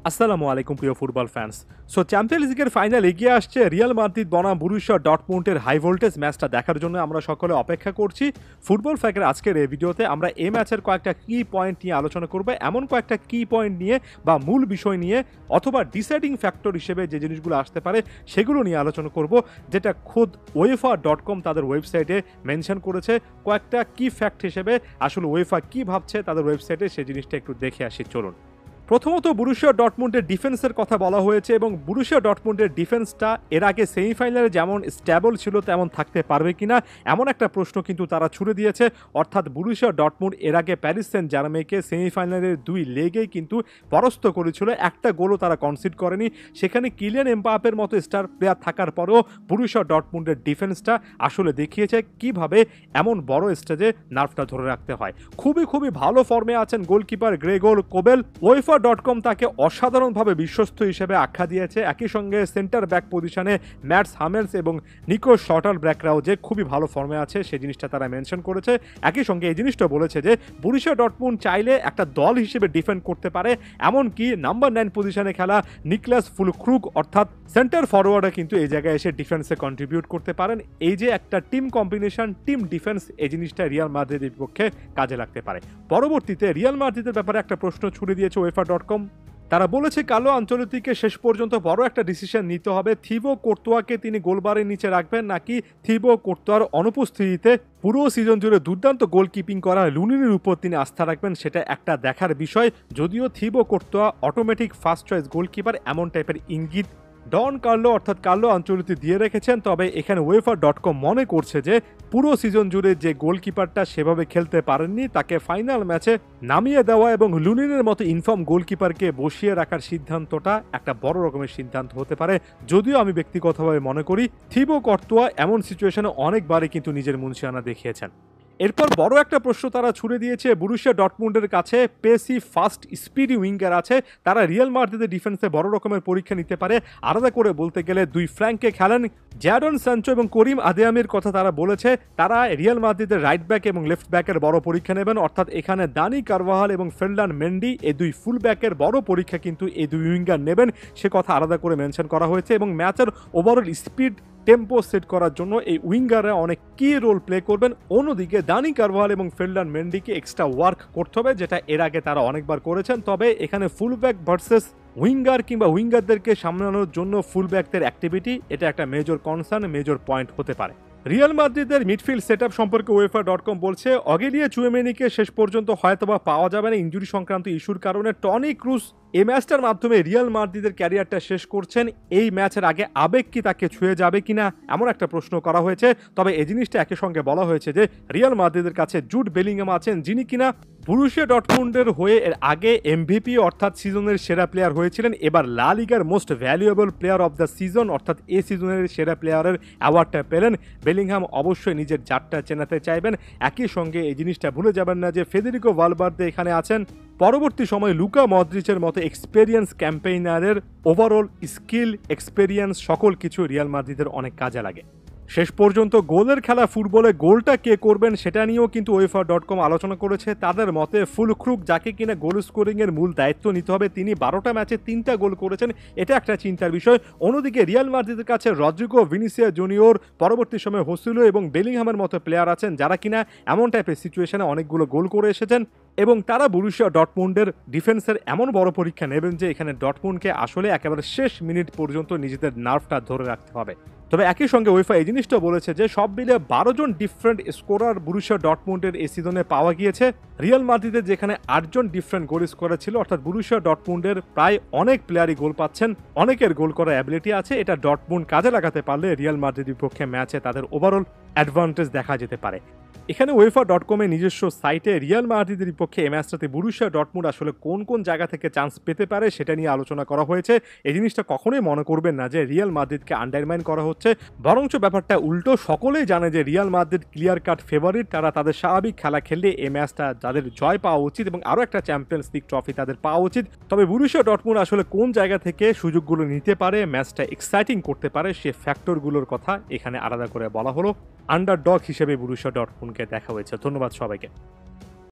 আসসালামু আলাইকুম প্রিয় ফুটবল ফ্যান্স। চ্যাম্পিয়ন্স লিগের ফাইনাল এগিয়ে আসছে রিয়াল মাদ্রিদ বনাম বরুসিয়া ডর্টমুন্ডের হাই ভোল্টেজ ম্যাচটা দেখার জন্য আমরা সকলে অপেক্ষা করছি। ফুটবল ফ্যাকের আজকের এই ভিডিওতে আমরা এই ম্যাচের কয়েকটা কি পয়েন্ট নিয়ে আলোচনা করব, এমন কয়েকটা কি পয়েন্ট নিয়ে বা মূল বিষয় নিয়ে অথবা ডিসাইডিং ফ্যাক্টর হিসেবে যে জিনিসগুলো আসতে পারে সেগুলো নিয়ে আলোচনা করব, যেটা খোদ UEFA.com তাদের ওয়েবসাইটে মেনশন করেছে। কয়েকটা কি ফ্যাক্ট হিসেবে আসলে UEFA কি ভাবছে তাদের ওয়েবসাইটে সেই জিনিসটা একটু দেখে আসি চলুন। প্রথমত বরুসিয়া ডর্টমুন্ডের ডিফেন্সের কথা বলা হয়েছে এবং বরুসিয়া ডর্টমুন্ডের ডিফেন্সটা এর আগে সেমিফাইনালে যেমন স্ট্যাবল ছিল তেমন থাকতে পারবে কিনা এমন একটা প্রশ্ন কিন্তু তারা ছুড়ে দিয়েছে। অর্থাৎ বরুসিয়া ডর্টমুন্ড এর আগে প্যারিস সেন্ট জার্মেইকে সেমিফাইনালের দুই লেগেই কিন্তু পরাস্ত করেছিল, একটা গোলও তারা কনসিড করেনি। সেখানে কিলিয়ান এমবাপ্পের মতো স্টার প্লেয়ার থাকার পরেও বরুসিয়া ডর্টমুন্ডের ডিফেন্সটা আসলে দেখিয়েছে কিভাবে এমন বড় স্টেজে নার্ভটা ধরে রাখতে হয়। খুবই ভালো ফর্মে আছেন গোলকিপার গ্রেগর কোবেল। UEFA.com তাকে অসাধারণভাবে বিশ্বস্ত হিসেবে আখ্যা দিয়েছে। একই সঙ্গে সেন্টার ব্যাক পজিশনে ম্যাটস হামেলস এবং নিকো শটার ব্র্যাকরাও যে খুবই ভালো ফর্মে আছে সেই জিনিসটা তারা মেনশন করেছে। একই সঙ্গে এই জিনিসটা বলেছে যে বরুসিয়া ডর্টমুন্ড চাইলে একটা দল হিসেবে ডিফেন্ড করতে পারে, এমনকি নাম্বার 9 পজিশনে খেলা নিকলাস ফুলক্রুগ অর্থাৎ সেন্টার ফরওয়ার্ডে কিন্তু এই জায়গায় এসে ডিফেন্সে কন্ট্রিবিউট করতে পারেন। এই যে একটা টিম কম্বিনেশন, টিম ডিফেন্স, এই জিনিসটা রিয়াল মাদ্রিদের বিপক্ষে কাজে লাগতে পারে। পরবর্তীতে রিয়াল মাদ্রিদের ব্যাপারে একটা প্রশ্ন ছুড়ে দিয়েছে UEFA.com। তারা বলেছে কার্লো আনচেলত্তিকে শেষ পর্যন্ত বড় একটা ডিসিশন নিতে হবে। থিবো কোর্তোয়াকে তিনি গোলবারের নিচে রাখবেন নাকি থিবো কোর্তোয়ার অনুপস্থিতিতে পুরো সিজন জুড়ে দুর্দান্ত গোলকিপিং করা লুনিনের উপর তিনি আস্থা রাখবেন, সেটা একটা দেখার বিষয়। যদিও Thibaut Karatoya automatic first choice goalkeeper এমন টাইপের ইঙ্গিত ডন কার্লো অর্থাৎ কার্লো আনচেলত্তি দিয়ে রেখেছেন, তবে এখানে UEFA.com মনে করছে যে পুরো সিজন জুড়ে যে গোলকিপারটা সেভাবে খেলতে পারেননি তাকে ফাইনাল ম্যাচে নামিয়ে দেওয়া এবং লুনিনের মতো ইনফর্ম গোলকিপারকে বসিয়ে রাখার সিদ্ধান্তটা একটা বড় রকমের সিদ্ধান্ত হতে পারে। যদিও আমি ব্যক্তিগতভাবে মনে করি থিবো কোর্তোয়া এমন সিচুয়েশনে অনেকবারই কিন্তু নিজের মুনশিয়ানা দেখিয়েছেন। এরপর বড় একটা প্রশ্ন তারা ছুড়ে দিয়েছে বরুসিয়া ডর্টমুন্ডের কাছে। পেসি ফাস্ট স্পিডি উইঙ্গার আছে, তারা রিয়াল মাদ্রিদের ডিফেন্সে বড় রকমের পরীক্ষা নিতে পারে। আলাদা করে বলতে গেলে দুই ফ্ল্যাঙ্কে খেলেন জ্যাডন সানচো এবং করিম আদেয়ামির কথা তারা বলেছে। তারা রিয়াল মাদ্রিদের রাইট ব্যাক এবং লেফট ব্যাকের বড় পরীক্ষা নেবেন, অর্থাৎ এখানে দানি কারভাহাল এবং ফেরলান মেন্ডি এই দুই ফুল ব্যাকের বড় পরীক্ষা কিন্তু এই দুই উইঙ্গার নেবেন, সে কথা আলাদা করে মেনশন করা হয়েছে। এবং ম্যাচের ওভারঅল স্পিড টেম্পো সেট করার জন্য এই উইঙ্গাররা অনেক কি রোল প্লে করবেন। অন্যদিকে দানি কারভাল এবং ফেরলান মেন্ডিকে এক্সট্রা ওয়ার্ক করতে হবে, যেটা এর আগে তারা অনেকবার করেছেন। তবে এখানে ফুলব্যাক ভার্সেস উইঙ্গার কিংবা উইঙ্গারদেরকে সামলানোর জন্য ফুলব্যাকদের অ্যাক্টিভিটি এটা একটা মেজর কনসার্ন, মেজর পয়েন্ট হতে পারে। রিয়াল মাদ্রিদের মিডফিল্ড সেটআপ সম্পর্কে UEFA.com বলছে অগেলিয়া চুয়েমেনিকে শেষ পর্যন্ত হয়তোবা পাওয়া যাবে না ইনজুরি সংক্রান্ত ইস্যুর কারণে। টনি ক্রুস এই ম্যাচটার মাধ্যমে রিয়াল মাদ্রিদের ক্যারিয়ারটা শেষ করছেন। এই ম্যাচের আগে আবেগ কি তাকে ছুঁয়ে যাবে কিনা এমন একটা প্রশ্ন করা হয়েছে। তবে এই জিনিসটা একই সঙ্গে বলা হয়েছে যে রিয়াল মাদ্রিদের কাছে জুড বেলিংহাম আছেন, যিনি কিনা বরুসিয়া ডর্টমুন্ডের হয়ে এর আগে MVP অর্থাৎ সিজনের সেরা প্লেয়ার হয়েছিলেন। এবার লা লিগার most valuable player of the season অর্থাৎ এই সিজনের সেরা প্লেয়ারের অ্যাওয়ার্ডটা পেলেন। বেলিংহাম অবশ্যই নিজের জাতটা চেনাতে চাইবেন। একই সঙ্গে এই জিনিসটা ভুলে যাবেন না যে ফেদেরিকো ভালভার্দে এখানে আছেন। পরবর্তী সময় লুকা মদ্রিচের মতো এক্সপেরিয়েন্স ক্যাম্পেইনারের ওভারঅল স্কিল, এক্সপেরিয়েন্স সকল কিছু রিয়াল মাদ্রিদের অনেক কাজে লাগে। শেষ পর্যন্ত গোলের খেলা ফুটবলে গোলটা কে করবেন সেটা নিয়েও কিন্তু UEFA.com আলোচনা করেছে। তাদের মতে ফুলক্রুগ, যাকে কিনা গোল স্কোরিংয়ের মূল দায়িত্ব নিতে হবে, তিনি 12টা ম্যাচে 3টা গোল করেছেন, এটা একটা চিন্তার বিষয়। অন্যদিকে রিয়াল মাদ্রিদের কাছে রদ্রিগো, ভিনিসিয়া জুনিয়র, পরবর্তী সময়ে হোসিলো এবং বেলিংহামের মতো প্লেয়ার আছেন যারা কিনা এমন টাইপের সিচুয়েশনে অনেকগুলো গোল করে এসেছেন এবং তারা বরুসিয়া ডর্টমুন্ডের ডিফেন্সের এমন বড় পরীক্ষা নেবেন যে এখানে ডর্টমুন্ডকে আসলে একেবারে শেষ মিনিট পর্যন্ত নিজেদের নার্ভটা ধরে রাখতে হবে। তবে একই সঙ্গে UEFA এই জিনিসটা বলেছে যে সব মিলে 12 জন ডিফারেন্ট স্কোরার বরুসিয়া ডর্টমুন্ডের এই সিজনে পাওয়া গিয়েছে। রিয়াল মাদ্রিদের যেখানে 8 জন ডিফারেন্ট গোল স্কোরার ছিল, অর্থাৎ বরুসিয়া ডর্টমুন্ডের প্রায় অনেক প্লেয়ারই গোল পাচ্ছেন, অনেকের গোল করার অ্যাবিলিটি আছে। এটা ডর্টমুন্ড কাজে লাগাতে পারলে রিয়াল মাদ্রিদের বিপক্ষে ম্যাচে তাদের ওভারঅল অ্যাডভান্টেজ দেখা যেতে পারে। এখানে UEFA.com এর নিজস্ব সাইটে রিয়াল মাদ্রিদের বিপক্ষে এই ম্যাচটাতে বরুসিয়া ডর্টমুন্ড আসলে কোন জায়গা থেকে চান্স পেতে পারে সেটা নিয়ে আলোচনা করা হয়েছে। এই জিনিসটা কখনোই মনে করবেন না যে রিয়াল মাদ্রিদকে আন্ডারমাইন করা হচ্ছে, বরঞ্চ ব্যাপারটা উল্টো। সকলেই জানে যে Real Madrid clear cut favourite, তারা তাদের স্বাভাবিক খেলা খেললে এই ম্যাচটা যাদের জয় পাওয়া উচিত এবং আরও একটা চ্যাম্পিয়ন্স লিগ ট্রফি তাদের পাওয়া উচিত। তবে বরুসিয়া ডর্টমুন্ড আসলে কোন জায়গা থেকে সুযোগগুলো নিতে পারে, ম্যাচটা এক্সাইটিং করতে পারে, সে ফ্যাক্টরগুলোর কথা এখানে আলাদা করে বলা হলো। আন্ডারডগ হিসেবে বরুসিয়া ডর্টমুন্ডকে দেখা হয়েছে। ধন্যবাদ সবাইকে।